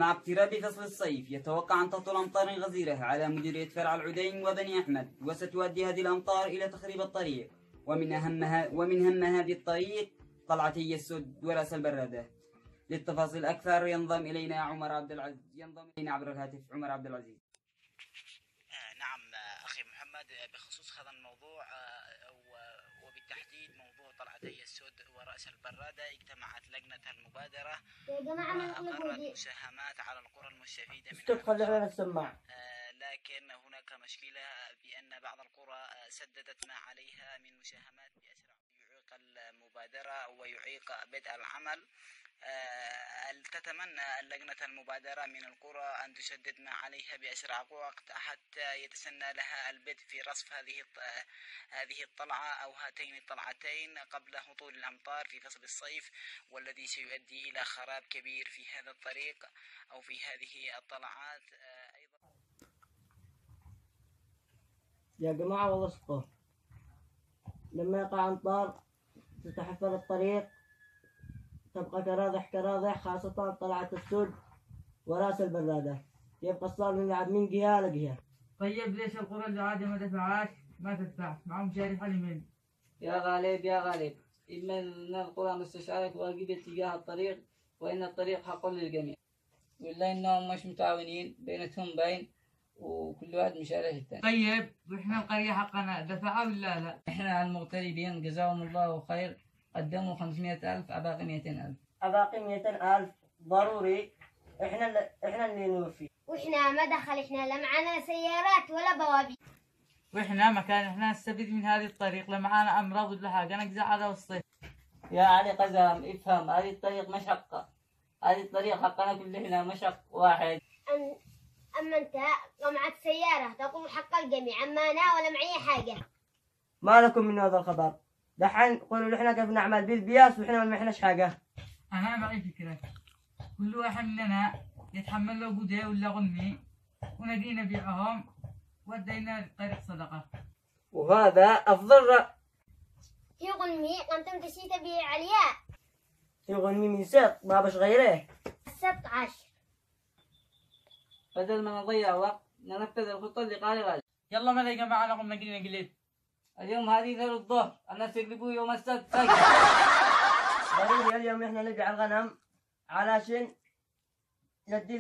مع اقتراب فصل الصيف يتوقع أن تهطل أمطار غزيرة على مديرية فرع العدين وبني أحمد، وستؤدي هذه الأمطار إلى تخريب الطريق، ومن أهم هذه الطريق طلعتي السد ورأس البرادة. للتفاصيل أكثر ينضم إلينا عبر الهاتف عمر عبد العزيز. نعم أخي محمد، بخصوص هذا الموضوع وبالتحديد موضوع طلعتي السد ورأس البرادة، اجتمعت لجنة المبادرة وأقرت مساهمات على القرى المستفيدة منها. لكن هناك مشكلة بأن بعض القرى سددت ما عليها من مساهمات بأسرع، يعيق المبادرة ويعيق بدء العمل. تتمنى لجنة المبادرة من القرى أن تسدد ما عليها بأسرع وقت حتى يتسنى لها البدء في رصف هذه الطلعة أو هاتين الطلعتين قبل هطول الأمطار في فصل الصيف، والذي سيؤدي إلى خراب كبير في هذا الطريق أو في هذه الطلعات أيضا. يا جماعة والله اسقوا، لما يقع أمطار تتحفل الطريق، تبقى كراضح خاصة طلعت السد وراس البرادة، يبقى الصار من جهة لجهة. طيب ليش القرى اللي عادة ما دفعاش ما تدفع معهم شارح اليمين؟ يا غالب إما أن القرى مستشعرة واجبة تجاه الطريق، وإن الطريق حق للجميع، وإلا إنهم مش متعاونين بينتهم باين وكل واحد مشارح الثاني. طيب وإحنا القرية حقنا دفعوا ولا لا؟ إحنا المغتربين جزاهم الله خير قدموا 500,000 أباقي 200,000. أباقي 200,000 ضروري، إحنا اللي نوفي. وإحنا ما دخل، إحنا لا معنا سيارات ولا بوابي. وإحنا مكان إحنا نستفيد من هذه الطريق، لا معنا أمراض ولا حاجة، نقزع على الصيف. يا علي قزام افهم، هذه الطريق مشقة، هذه الطريق حقنا كلنا مشق واحد. أما أنت لو معك سيارة تقول حق الجميع، أما أنا ولا معي حاجة. ما لكم من هذا الخبر؟ دحين قولوا لحنا كيف نعمل بالبياس وإحنا ما معناش حاجة. أنا معي فكرة، كل واحد مننا يتحمل له بودي ولا غني ونجي نبيعهم ودينا طريق صدقة. وهذا أفضل رأي. هي غنمي أنتم تشي تبيع علياء. هي غنمي من ساق ما باش غيره. 16. بدل ما نضيع وقت ننفذ الخطة اللي قال غالي. يلا ما يا جماعة نقوم نجري نقلب. اليوم هذه ثلث الظهر، الناس يقلبوا يوم السبت. ضروري اليوم احنا نبيع الغنم علشان ندي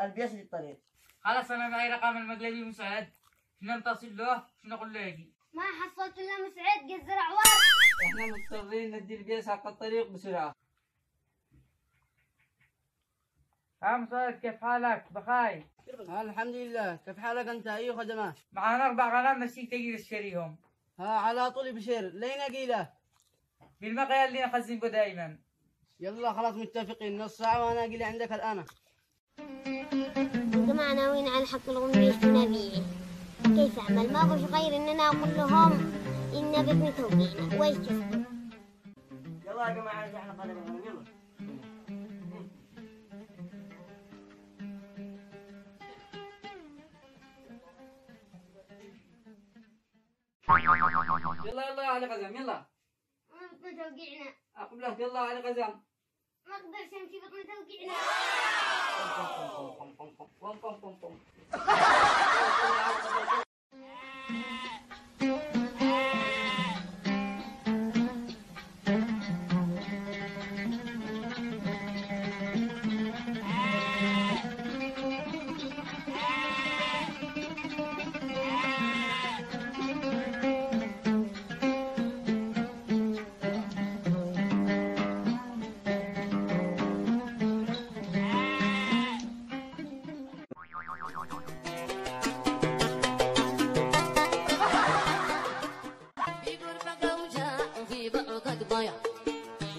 البياس للطريق. خلاص أنا معي رقم المقلبي مساعد، شنو نتصل له شنو نقول له يجي. ما حصلت إلا مسعد جزر عوار. احنا مضطرين ندي البياس حق الطريق بسرعة. مساعد كيف حالك؟ بخير؟ الحمد لله، كيف حالك أنت؟ أي خدمات؟ معنا 4 غنم مشيك تجي تشتريهم. على طول بشير، لين أجيله؟ في المقيا اللي نخزن به دائما. يلا خلاص متفقين، نص ساعة وأنا أجي عندك الآن. جماعة ناويين على حق الغنمي نبيعه، كيف أعمل؟ ما بش غير إننا أقول لهم إن بابن توقينا ويكسبوا. يلا يا جماعة نرجع لقدم الغنم يلا. يلا يا علي قزم يلا. ما بطن توقيعنا. أقبلك يلا علي قزم. ما أقدرش أمشي بطن توقيعنا.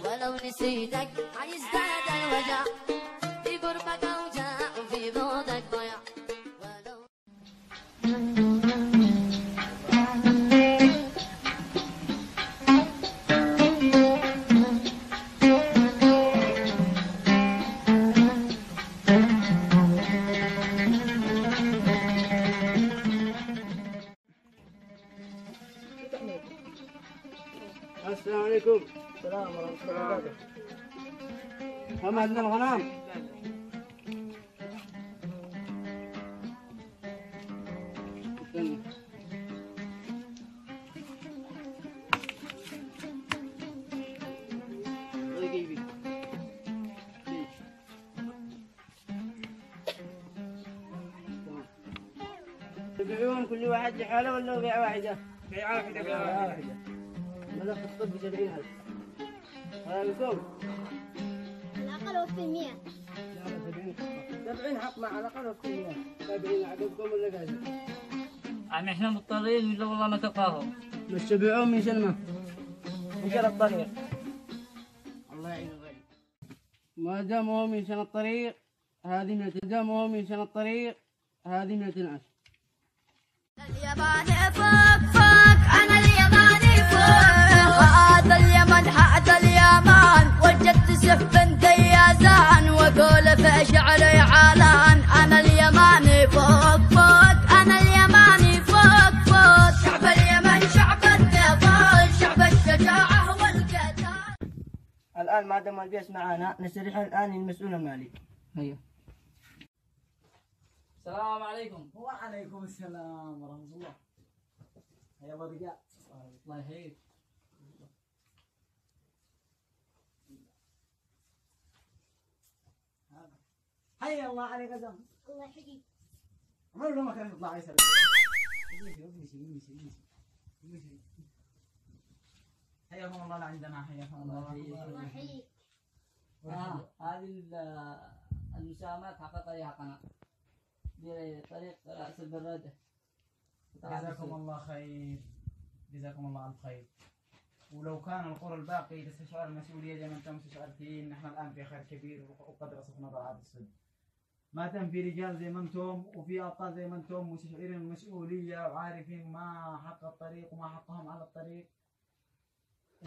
ولو نسيتك حيزداد الوجع، في قربك اوجاع وفي بعدك ضياع. السلام عليكم. السلام ورحمة الله وبركاته. هم عندنا الغنم؟ تبيعون كل واحد لحاله ولا بيعة واحدة؟ بيعة واحدة. بيعة واحدة. ماذا في الطب 70,000. هذا بكم؟ الأقل وفي 100. لا 70 حق مع على الأقل وفي 100. 70 عقبكم ولا قاعدين؟ عم احنا مضطرين ولا والله ما تلقاهم. بس تبيعون من شلمة؟ من شل الطريق. الله يعين الغيب. ما دام هو من شل الطريق هذه 200. ما دام هو من شل الطريق هذه 210. اليماني فوق فوق أنا اليماني فوق هذا اليمن هذا اليمان وجدت سيف بن ديازان وأقول في شعري علان أنا اليماني فوق فوق أنا اليماني فوق فوق شعب اليمن شعب النضال شعب الشجاعة والقتال. الآن ما دام البيس معانا نستريح الآن المسؤول المالي. هيا. السلام عليكم. وعليكم السلام ورحمة الله. يا رجال. الله يحييك. حي الله عليك قدم. الله يحييك. عمر له ما كان يطلع يسلم. حياكم الله لعندنا. حياكم الله. الله يحييك. هذه المساهمات حقيقية حقنا بطريق رأس البرادة. جزاكم الله خير. جزاكم الله ألف خير. ولو كان القرى الباقي تستشعر المسؤولية زي ما أنتم مستشعرين، نحن الآن في خير كبير وقد رصفنا طلعات السد. ما دام في رجال زي ما أنتم وفي أبطال زي ما أنتم مستشعرين المسؤولية وعارفين ما حق الطريق وما حقهم على الطريق،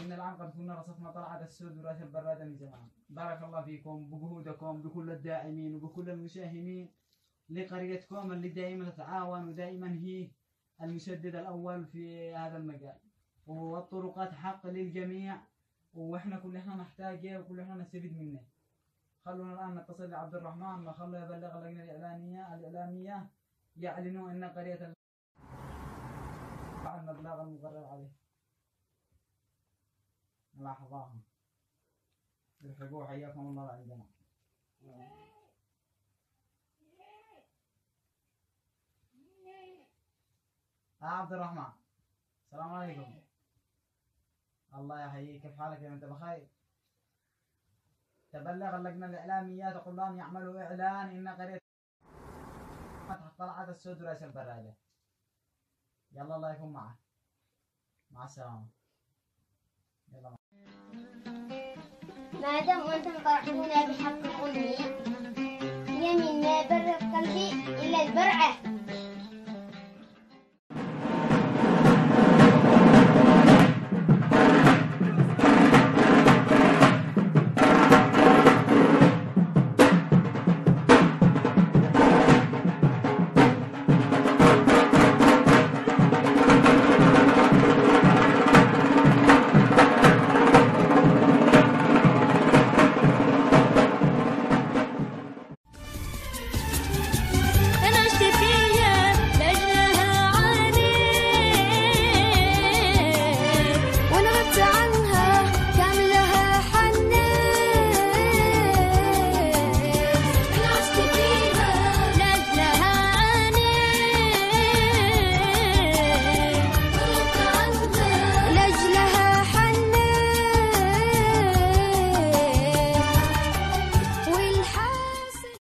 إن الآن قد كنا رصفنا طلعة السد ورأس البرادة من زمان. بارك الله فيكم بجهودكم بكل الداعمين وبكل المساهمين لقريتكم اللي دائما تتعاون ودائما هي المسدد الأول في هذا المجال، والطرقات حق للجميع وإحنا كلنا نحتاجه وكلنا نستفيد منه. خلونا الآن نتصل بعبد الرحمن ما خلوا يبلغ اللجنة الإعلامية يعلنوا أن قرية بعد المبلغ المقرر عليه. الله يحفظهم. ارحبوا حياكم الله عندنا. عبد الرحمن السلام عليكم. الله يحييك. كيف حالك يا انت بخير؟ تبلغ اللجنة الإعلامية تقول لهم يعملوا إعلان إن قرية فتح طلعت السود ورأس البرادة. يلا الله يكون معك. مع السلامة. يلا ما دام أنتم طرحتونا بحق أمي يمين ما يبرد قلبي إلا البرعة.